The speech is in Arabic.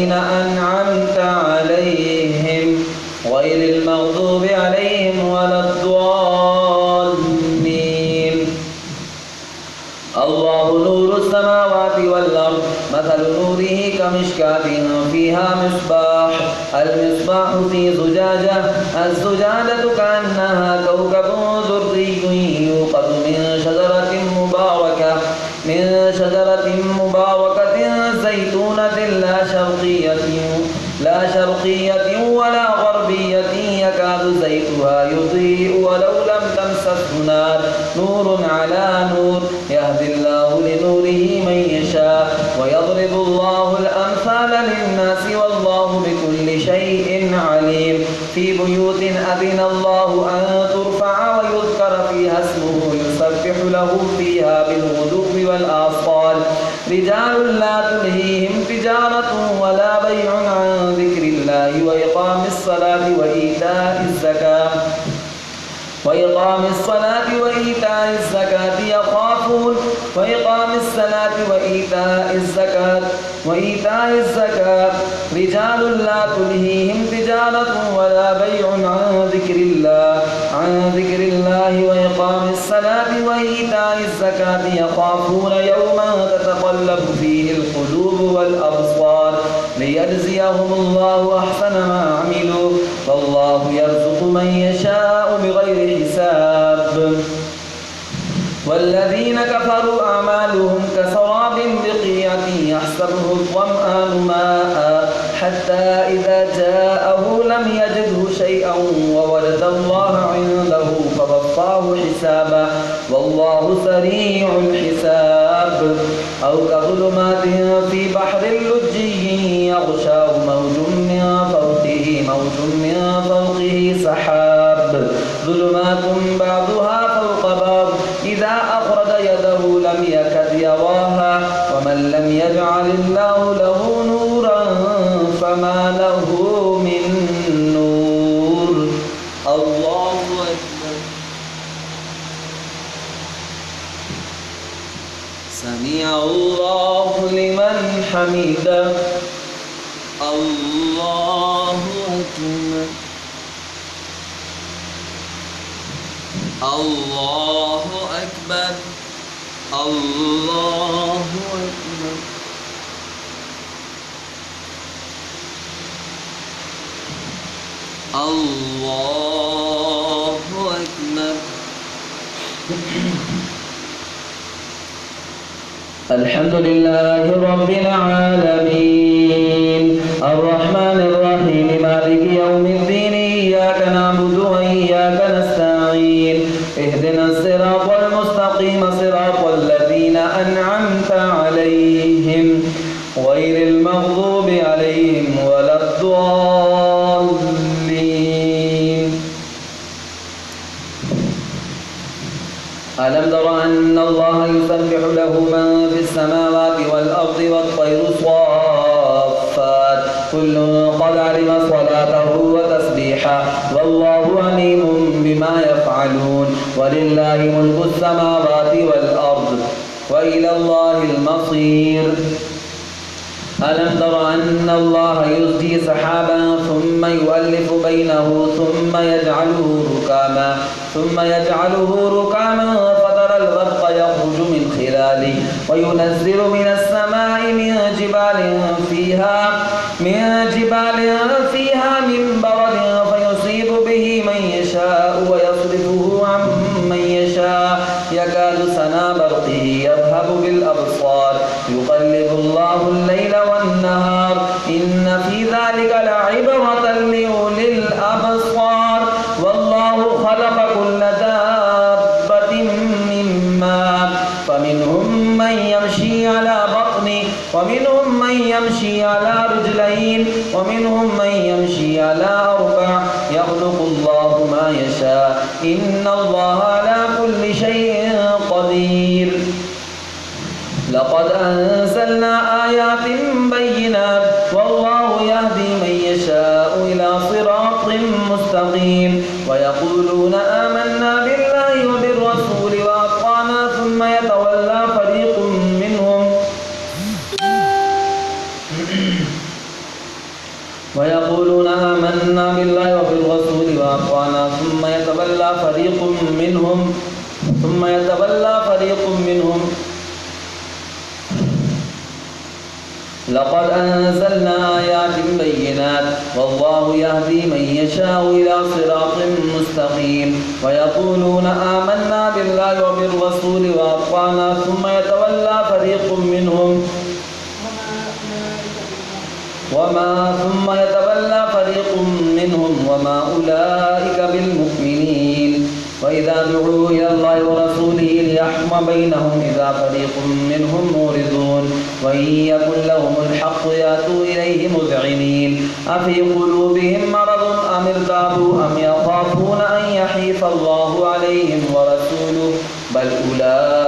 أنعمت عليهم غير المغضوب عليهم ولا الضالين. الله نور السماوات والأرض مثل نوره كمشكاة فيها مصباح المصباح في زجاجة الزجاجة كأنها كوكب دري يوقد من شجرة مباركة زيتونة لا شرقية ولا غربية يكاد زيتها يضيء ولو لم تمسسه نار نور على نور يهدي الله لنوره من يشاء ويضرب الله الأمثال للناس والله بكل شيء عليم. في بيوت أذن الله أن ترفع ويذكر فيها اسمه يسبح له فيها بالغدو والآصال رجال لا تلهيهم تجارة ولا بيع عن ذكر الله وإقام الصلاة وإيتاء الزكاة رجال لا تلهيهم تجارة ولا بيع عن ذكر الله وإقام الصلاة وإيتاء الزكاة يخافون يوما تتقلب فيه القلوب والأبصار ليجزيهم الله أحسن ما عملوا والله يرزق من يشاء بغير حساب. والذين كفروا أعمالهم كسراب بقيعة يحسبه الظمآن ماء حتى إذا جاءه لم يجده شيئا ووجد الله عنده فوفاه حسابه والله سريع الحساب. أو كظلمات في بحر لجي يغشاه موج من فوقه سحاب ظلمات بعضها فوق بعض إذا أخرج يده لم يكد يراها ومن لم يجعل الله له نورا فما له من نور. الله أكبر. سمع الله لمن حمده. الله أكبر. الله أكبر. الله أكبر. الله أكبر. الحمد لله رب العالمين الرحمن الرحيم مالك يوم الدين إياك نعبد وإياك نستعين اهدنا الصراط المستقيم صراط الذين أنعمت عليهم غير المغضوب عليهم ولا الضالين. ألم تر أن الله يسبح له من في السماوات والأرض والطير صافات كل قد علم صلاته وتسبيحه والله عليم بما يفعلون ولله ملك السماوات والأرض وإلى الله المصير. ألم تر أن الله يزجي سحابا ثم يؤلف بينه ثم يجعله ركاما فترى البرق يخرج من خلاله وينزل من السماء من جبال فيها من برد فيصيب به من يشاء ويصرفه عن من يشاء يكاد سنا برقه يذهب بالأبصار يقلب الله الليل والنهار إن في ذلك لعبرة لأولي الأبصار والله خلق كل دابة من ماء فمنهم من يمشي على بطنه ومنهم من يمشي على رجلين ومنهم من يمشي على أربع يخلق الله ما يشاء إن الله على كل شيء قدير. لقد أنزلنا آيات بينات والله يهدي من يشاء إلى صراط مستقيم ويقولون آمنا بالله وبالرسول وأطعنا ثم يتولى فريق منهم ويقولون آمنا بالله وبالرسول وأطعنا ثم يتولى فريق منهم لقد أنزلنا آيات بينات والله يهدي من يشاء إلى صراط مستقيم ويقولون آمنا بالله وبالرسول وأطعنا ثم يتولى فريق منهم وما أولئك بالمؤمنين وإذا دعوا إلى الله ورسوله ليحكم بينهم إذا فريق منهم موردون وإن يكن لهم الحق يأتوا إليه مذعنين أفي قلوبهم مرض أم ارتابوا أم يخافون أن يحيف الله عليهم ورسوله بل أولئك